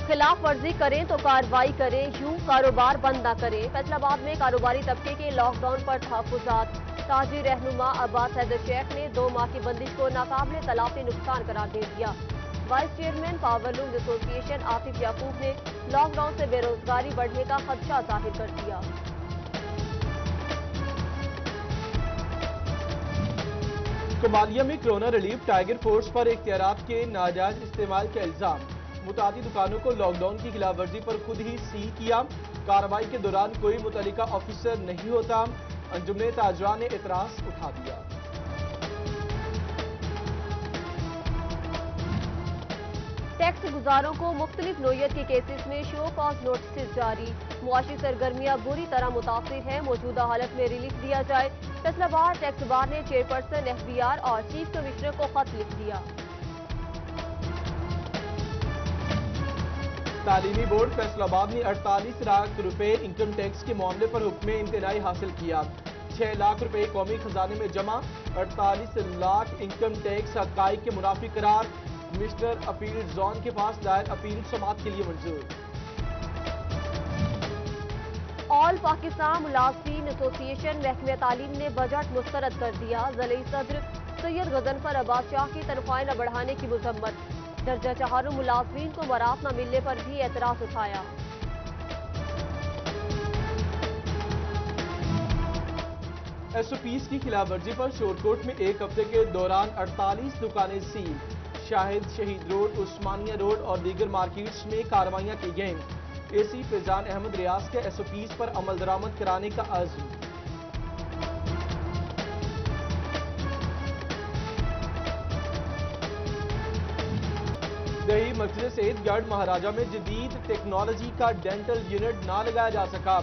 खिलाफ वर्जी करें तो कार्रवाई करें, यूं कारोबार बंद न करें। फैसलाबाद में कारोबारी तबके के लॉकडाउन पर तहफ्फुज़ात। ताजी रहनुमा अब्बास हैदर शेख ने 2 माह की बंदिश को नाकाबिले तलाफी नुकसान करार दे दिया। Vice chairman powerloom association Atif Yaqub ने लॉकडाउन से बेरोजगारी बढ़ने का खदशा जाहिर कर दिया। कोमालिया में कोरोना रिलीफ टाइगर फोर्स पर इख्तियारात के नाजायज इस्तेमाल का इल्जाम। मुतादी दुकानों को लॉकडाउन की खिलाफवर्जी पर खुद ही सील किया। कार्रवाई के दौरान कोई मुतल्लिका ऑफिसर नहीं होता। अंजुमन ताजरा ने एतराज उठा दिया। टैक्स गुजारों को मुख्तलिफ नोयत के केसेस में शो कॉज नोटिस जारी। मुआशी सरगर्मियां बुरी तरह मुतासिर है, मौजूदा हालत में रिलीफ दिया जाए। फैसलाबाद टैक्स बार ने चेयरपर्सन FBR और चीफ कमिश्नर को खत लिख दिया। तालीमी बोर्ड फैसलाबाद ने 48 लाख रुपए इनकम टैक्स के मामले पर हुक्म इंतनाई हासिल किया। 6 लाख रुपए कौमी खजाने में जमा। 48 लाख इनकम टैक्स हकाइक के मुनाफी करार। कमिश्नर अपील जोन के पास दायर अपील समाअत के लिए मंजूर। ऑल पाकिस्तान मुलाजिमीन एसोसिएशन महकमे तालीम ने बजट मुस्तरद कर दिया। ज़िले सदर सैयद गजनफर अब्बास शाह की तनख्वाहें न बढ़ाने की मुजम्मत। दर्जा चहारों मुलाजिमीन को मरात न मिलने पर भी एतराज उठाया। SOPs की खिलाफवर्जी पर शोरकोट में एक हफ्ते के दौरान 48 दुकानें सील। शाहिद शहीद रोड, उस्मानिया रोड और दीगर मार्केट्स में कार्रवाइयां की गईं। AC फैजान अहमद रियाज के SOPs पर अमल दरामद कराने का अज़्म। दही मस्जिद सईदगढ़ महाराजा में जदीद टेक्नोलॉजी का डेंटल यूनिट ना लगाया जा सका।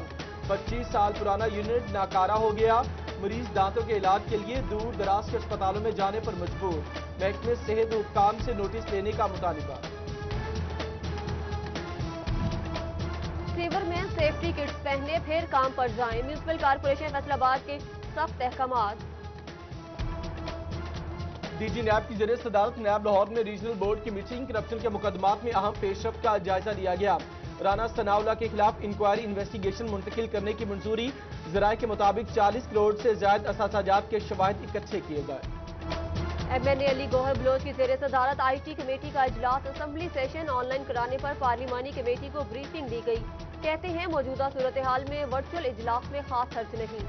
25 साल पुराना यूनिट नाकारा हो गया। मरीज दांतों के इलाज के लिए दूर दराज के अस्पतालों में जाने पर मजबूर। महकमे सेहत हुक्काम से नोटिस लेने का मुतालिबा। सीवरमैन सेफ्टी किट्स पहने फिर काम पर जाएं। म्यूनिसिपल कारपोरेशन फैसलाबाद के सख्त अहकामात। DG नैब की ज़रिए सदारत नैब लाहौर में रीजनल बोर्ड की मीटिंग करप्शन के मुकदमात में अहम पेशरफ्त का जायजा लिया गया। राना सनाउल्लाह के खिलाफ इंक्वायरी इन्वेस्टिगेशन मुंतकिल करने की मंजूरी। ज़राए के मुताबिक 40 करोड़ से ज्यादा असासाजात के शवाहिद इकट्ठे किए गए। MNA अली गोहर बलोच की ज़ेरे सदारत IT कमेटी का इजलास। असम्बली सेशन ऑनलाइन कराने पर पार्लिमानी कमेटी को ब्रीफिंग दी गई। कहते हैं मौजूदा सूरत हाल में वर्चुअल इजलास में खास खर्च नहीं।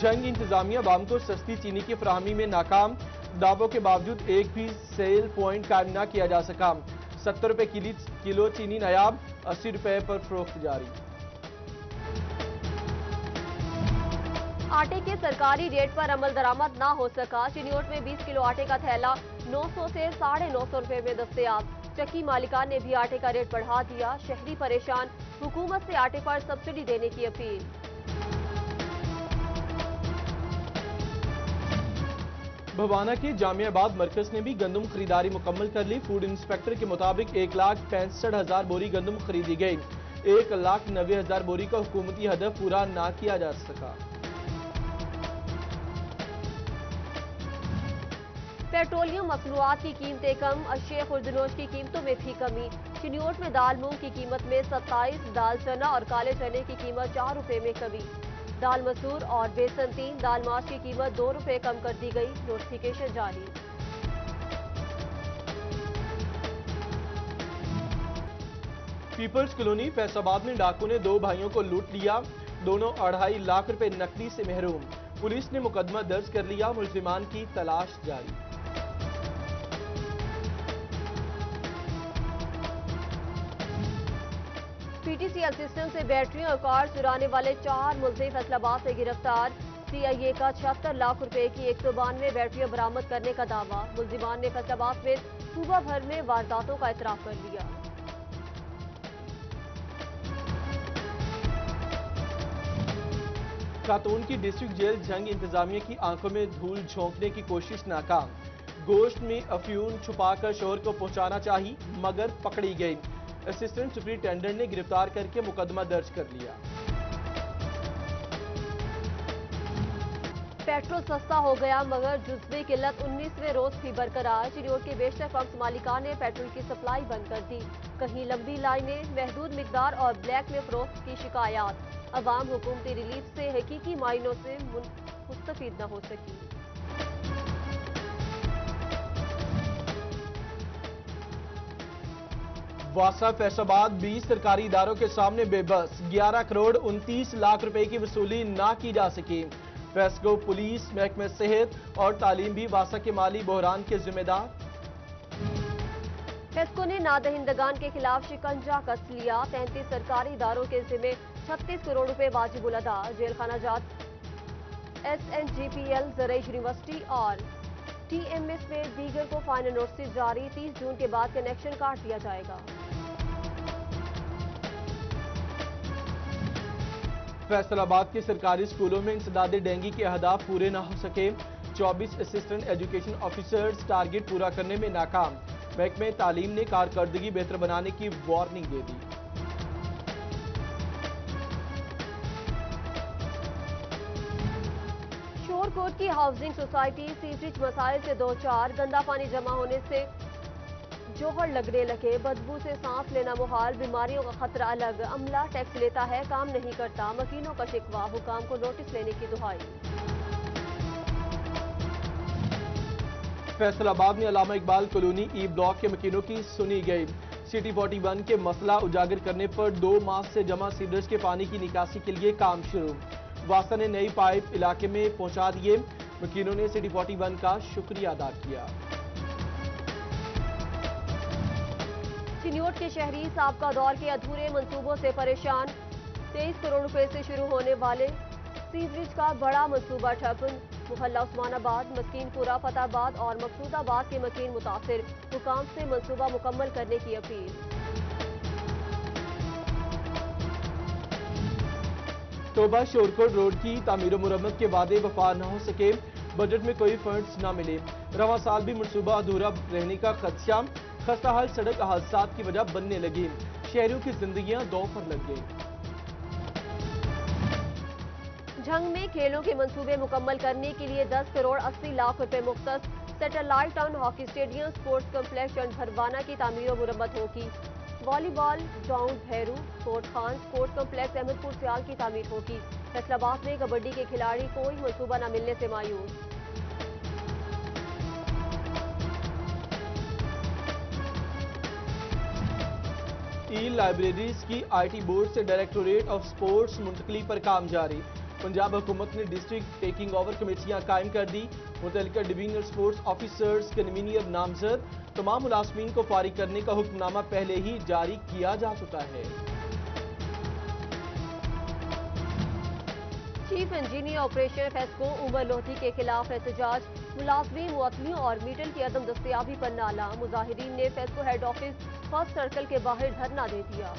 जंग इंतजामिया बाम को सस्ती चीनी की फराहमी में नाकाम। दावों के बावजूद एक भी सेल पॉइंट कायम न किया जा सका। 70 रुपए किलो चीनी नायाब, 80 रुपए पर फरोख्त जारी। आटे के सरकारी रेट पर अमल दरामद ना हो सका। चिन्योट में 20 किलो आटे का थैला 900 से 950 रुपए में दस्तयाब। चक्की मालिकान ने भी आटे का रेट बढ़ा दिया। शहरी परेशान, हुकूमत से आटे पर सब्सिडी देने की अपील। भवाना के जामियाबाद मरकज ने भी गंदम खरीदारी मुकम्मल कर ली। फूड इंस्पेक्टर के मुताबिक 1,65,000 बोरी गंदम खरीदी गई। 1,90,000 बोरी का हुकूमती हदफ पूरा ना किया जा सका। पेट्रोलियम मसनूआत की कीमतें कम। अशिया खुर्दनोश की कीमतों में भी कमी। चिन्योट में दाल मूंग की कीमत में 27, दाल चना और काले चने की कीमत 4 रुपए में कमी। दाल मसूर और बेसन 3, दाल माश की कीमत 2 रुपए कम कर दी गई। नोटिफिकेशन जारी। पीपल्स कॉलोनी फैसलाबाद में डाकू ने 2 भाइयों को लूट लिया। दोनों 2.5 लाख रुपए नकदी से महरूम। पुलिस ने मुकदमा दर्ज कर लिया। मुलजिमान की तलाश जारी। PTCL सिस्टम से बैटरियां और कार चुराने वाले 4 मुलजिम फैसलाबाद से गिरफ्तार। CIA का 76 लाख रुपए की 192 बैटरियां बरामद करने का दावा। मुलजिमान ने फैसलाबाद समेत सूबा भर में वारदातों का इतराफ कर लिया। खातून की डिस्ट्रिक्ट जेल जंग इंतजामिया की आंखों में धूल झोंकने की कोशिश नाकाम। गोश्त में अफ्यून छुपाकर शोहर को पहुंचाना चाहिए मगर पकड़ी गई। असिस्टेंट सुपरिटेंडेंट ने गिरफ्तार करके मुकदमा दर्ज कर लिया। पेट्रोल सस्ता हो गया मगर जुज्वी किल्लत 19वें रोज भी बरकरार। चिन्योट के बेशतर पंप्स मालिकान ने पेट्रोल की सप्लाई बंद कर दी। कहीं लंबी लाइनें, महदूद मिकदार और ब्लैक में फरोख्त की शिकायत। अवाम हुकूमती रिलीफ से हकीकी मायनों से मुस्तफीद न हो सकी। वासा फैसलाबाद 20 सरकारी इदारों के सामने बेबस। 11 करोड़ 29 लाख रुपए की वसूली ना की जा सकी। फेस्को, पुलिस, महकमे सेहत और तालीम भी वासा के माली बहरान के जिम्मेदार। फेस्को ने नादहिंदगान के खिलाफ शिकंजा कस लिया। 33 सरकारी इदारों के जिम्मे 36 करोड़ रुपए वाजिबुल अदा। जेल खाना जात SNGPL, ज़रई यूनिवर्सिटी और TMS में दीगर को फाइनल नोटिस जारी। 30 जून के बाद कनेक्शन काट दिया जाएगा। फैसलाबाद के सरकारी स्कूलों में इंसदादे डेंगी के अहदाफ पूरे न हो सके। 24 असिस्टेंट एजुकेशन ऑफिसर्स टारगेट पूरा करने में नाकाम। महकमे तालीम ने कारकर्दगी बेहतर बनाने की वार्निंग दे दी। शोरकोट की हाउसिंग सोसाइटी सीवरेज मसाइल से दो चार। गंदा पानी जमा होने से जोहर लगने लगे। बदबू से सांस लेना मुहाल। बीमारियों का खतरा अलग। अमला टैक्स लेता है, काम नहीं करता। मकीनों का शिकवा। हुकाम को नोटिस लेने की दुहाई। फैसलाबाद में अल्लामा इकबाल कॉलोनी ई ब्लॉक के मकीनों की सुनी गई। सिटी 41 के मसला उजागर करने पर 2 माह से जमा सीवरेज के पानी की निकासी के लिए काम शुरू। वासा ने नई पाइप इलाके में पहुंचा दिए। मकीनों ने सिटी 41 का शुक्रिया अदा किया। चिन्योट के शहरी साबका दौर के अधूरे मंसूबों से परेशान। 23 करोड़ रुपए से शुरू होने वाले सीवरेज का बड़ा मंसूबा ठप। मोहल्ला उस्मानाबाद, मस्कीनपुरा, फतेहाबाद और मकसूदाबाद के मकीन मुतासिर। हुकाम से मंसूबा मुकम्मल करने की अपील। तोबा शोरकोट रोड की तामीर मुरम्मत के वादे वफा न हो सके। बजट में कोई फंड्स न मिले। रवा साल भी मंसूबा अधूरा रहने का खदशा। खस्ता हाल सड़क हादसात की वजह बनने लगी। शहरियों की जिंदगियां दौ पर लग गई। झंग में खेलों के मंसूबे मुकम्मल करने के लिए 10 करोड़ 80 लाख रुपए मुख्तस। Satellite town hockey stadium, sports complex Chand Bharwana की तामीर और मुरम्मत होगी। Volleyball ground Bhairu, sport Khan, sports complex Ahmadpur Sial की तामीर होगी। फैसलाबाद में कबड्डी के खिलाड़ी कोई मंसूबा न मिलने से मायूस। ई लाइब्रेरीज की IT बोर्ड से डायरेक्टोरेट ऑफ स्पोर्ट्स मुंतकली पर काम जारी। पंजाब हुकूमत ने डिस्ट्रिक्ट टेकिंग ओवर कमेटियां कायम कर दी। मुतल्लिका डिवीजनल स्पोर्ट्स ऑफिसर्स कन्वीनियर नामजद। तमाम मुलाजमीन को फारिग करने का हुक्मनामा पहले ही जारी किया जा चुका है। Chief engineer operation FESCO Umar Lodhi के खिलाफ एहतजाज। मुलाजमीन, मुअत्तलियों और मीटल की अदम दस्तयाबी पर नाला। मुजाहिरीन ने FESCO head office first circle के बाहर धरना दे दिया।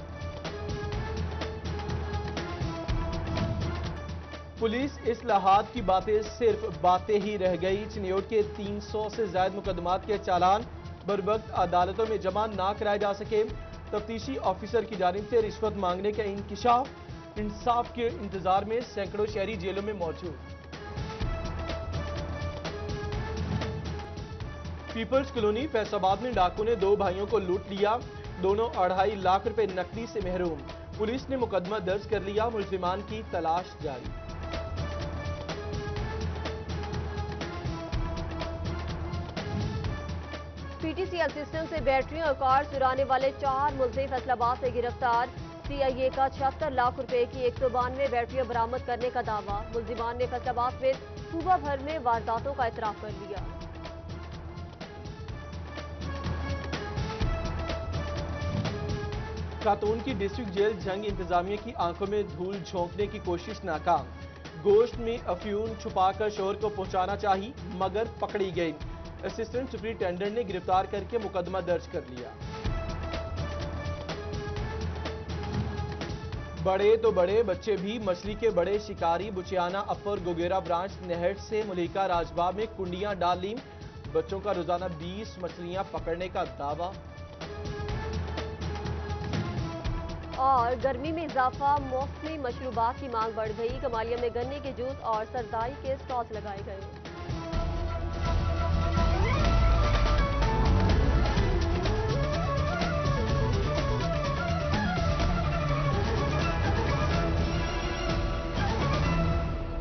पुलिस इस्लाहात की बातें सिर्फ बातें ही रह गई। चिन्योट के 300 से ज्यादा मुकदमात के चालान बरवक्त अदालतों में जमा ना कराए जा सके। तफ्तीशी ऑफिसर की जानिब से रिश्वत मांगने का इंकिशाफ। इंसाफ के इंतजार में सैकड़ों शहरी जेलों में मौजूद। पीपल्स कॉलोनी फैसलाबाद में डाकू ने 2 भाइयों को लूट लिया। दोनों 2.5 लाख रुपए नकदी से महरूम। पुलिस ने मुकदमा दर्ज कर लिया। मुलजिमान की तलाश जारी। PTCL सिस्टम से बैटरियां और कार चुराने वाले 4 मुलजिम फैसलाबाद से गिरफ्तार। CIA का 76 लाख रुपए की 192 बैटरियां बरामद करने का दावा। मुलजिमान ने फैसलाबाद में सूबा भर में वारदातों का इतराफ कर लिया। खातून की डिस्ट्रिक्ट जेल झंग इंतजामिया की आंखों में धूल झोंकने की कोशिश नाकाम। गोश्त में अफ्यून छुपाकर शोहर को पहुंचाना चाहिए मगर पकड़ी गई। असिस्टेंट सुपरिटेंडेंट ने गिरफ्तार करके मुकदमा दर्ज कर लिया। बड़े तो बड़े बच्चे भी मछली के बड़े शिकारी। बुचियाना अपर गोगेरा ब्रांच नहर से मुलिका राजबाग में कुंडियां डाल ली। बच्चों का रोजाना 20 मछलियां पकड़ने का दावा। और गर्मी में इजाफा, मौसमी मशरूबात की मांग बढ़ गई। कमालिया में गन्ने के जूस और सरदाई के स्टॉल्स लगाए गए।